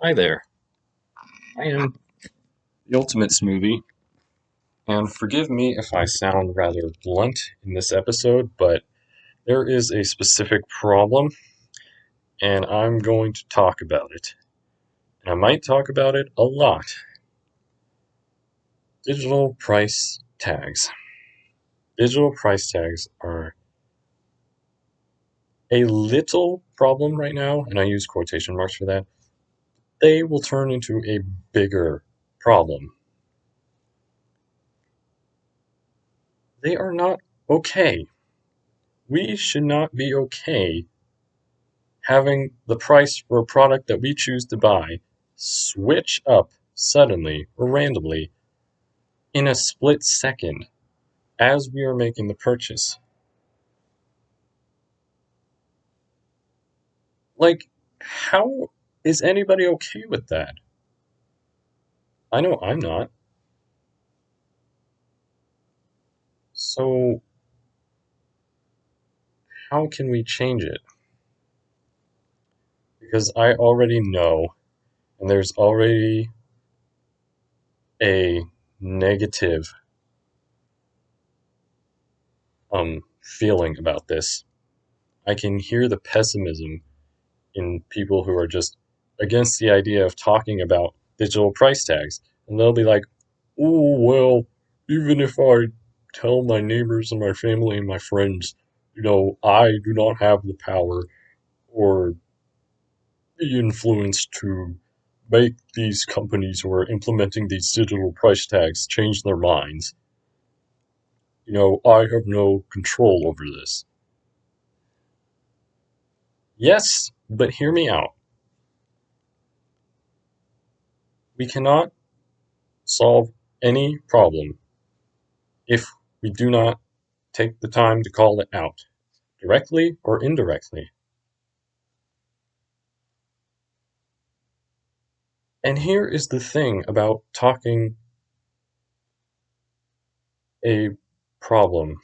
Hi there. I am the Ultimate Smoothie, and forgive me if I sound rather blunt in this episode, but there is a specific problem, and I'm going to talk about it. And I might talk about it a lot. Digital price tags. Digital price tags are a little problem right now, and I use quotation marks for that. They will turn into a bigger problem. They are not okay. We should not be okay having the price for a product that we choose to buy switch up suddenly or randomly in a split second as we are making the purchase. Like, how is anybody okay with that? I know I'm not. So, how can we change it? Because I already know, and there's already a negative feeling about this. I can hear the pessimism in people who are just against the idea of talking about digital price tags. And they'll be like, oh, well, even if I tell my neighbors and my family and my friends, I do not have the power or the influence to make these companies who are implementing these digital price tags change their minds. I have no control over this. Yes, but hear me out. We cannot solve any problem if we do not take the time to call it out, directly or indirectly. And here is the thing about talking a problem.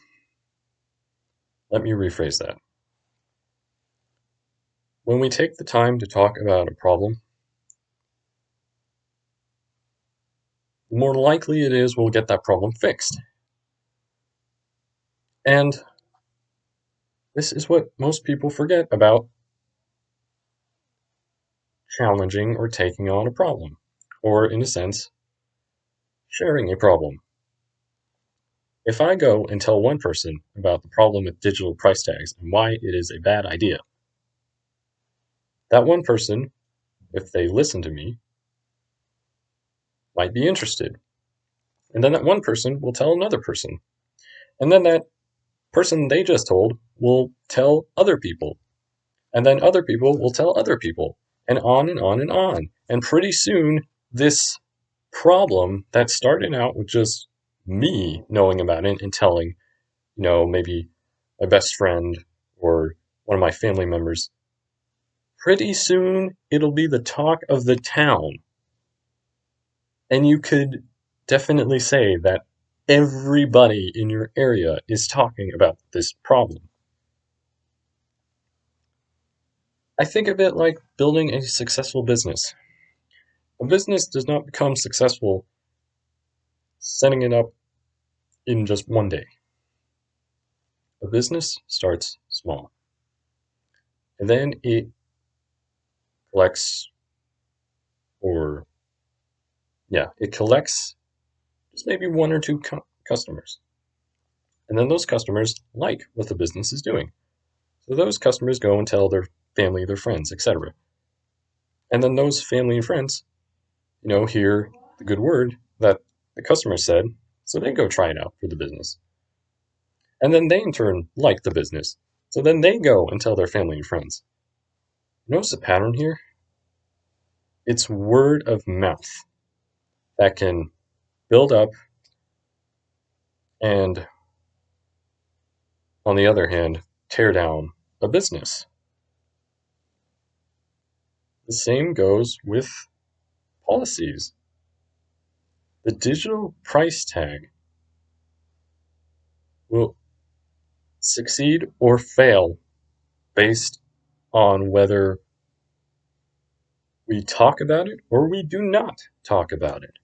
Let me rephrase that. When we take the time to talk about a problem, the more likely it is we'll get that problem fixed. And this is what most people forget about challenging or taking on a problem, or in a sense, sharing a problem. If I go and tell one person about the problem with digital price tags and why it is a bad idea, that one person, if they listen to me, might be interested. And then that one person will tell another person. And then that person they just told will tell other people. And then other people will tell other people. And on and on and on. And pretty soon, this problem that started out with just me knowing about it and telling, maybe my best friend or one of my family members, pretty soon it'll be the talk of the town. And you could definitely say that everybody in your area is talking about this problem. I think of it like building a successful business. A business does not become successful setting it up in just one day. A business starts small, and then it collects, or it collects just maybe one or two customers. And then those customers like what the business is doing. So those customers go and tell their family, their friends, etc. And then those family and friends, hear the good word that the customer said, so they go try it out for the business. And then they in turn like the business. So then they go and tell their family and friends. Notice the pattern here? It's word of mouth that can build up and, on the other hand, tear down a business. The same goes with policies. The digital price tag will succeed or fail based on whether We talk about it or we do not talk about it.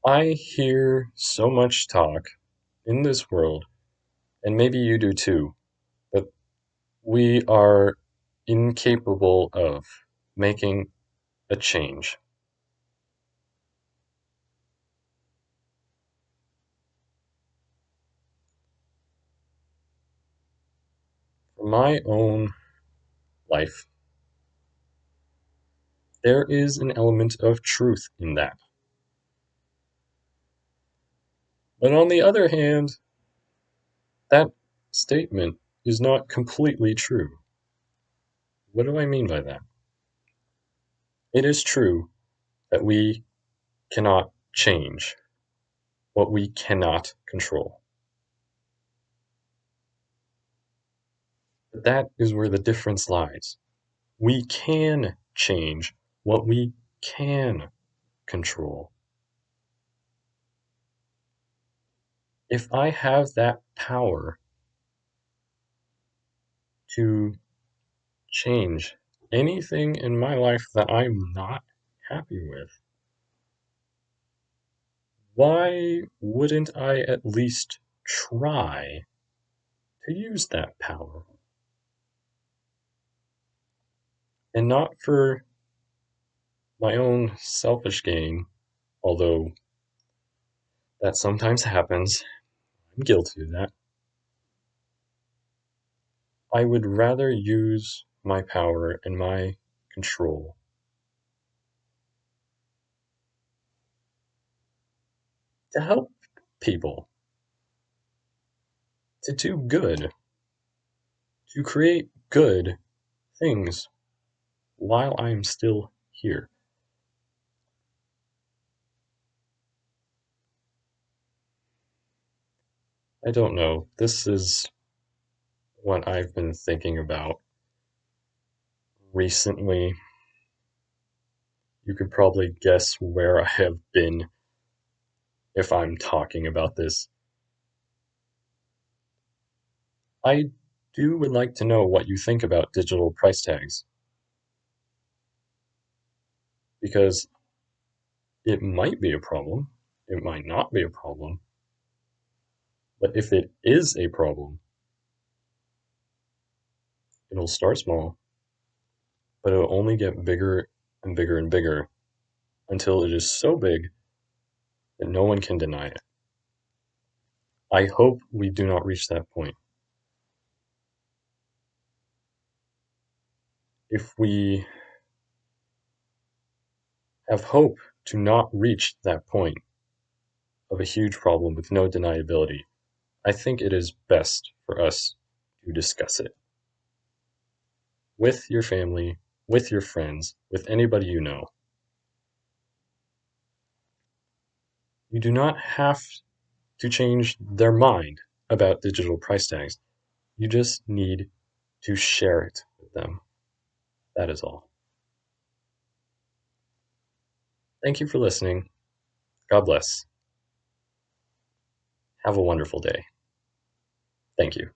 I hear so much talk in this world, and maybe you do too, but we are incapable of making a change. For my own life, there is an element of truth in that. But on the other hand, that statement is not completely true. What do I mean by that? It is true that we cannot change what we cannot control. But that is where the difference lies. We can change what we can control. If I have that power to change anything in my life that I'm not happy with, why wouldn't I at least try to use that power? And not for my own selfish gain, although that sometimes happens. I'm guilty of that. I would rather use my power and my control to help people, to do good, to create good things while I'm still here. I don't know. This is what I've been thinking about recently. You could probably guess where I have been if I'm talking about this. I would like to know what you think about digital price tags, because it might be a problem, it might not be a problem, but if it is a problem, it'll start small, but it'll only get bigger and bigger and bigger until it is so big that no one can deny it. I hope we do not reach that point. If we have hope to not reach that point of a huge problem with no deniability, I think it is best for us to discuss it with your family, with your friends, with anybody you know. You do not have to change their mind about digital price tags. You just need to share it with them. That is all. Thank you for listening. God bless. Have a wonderful day. Thank you.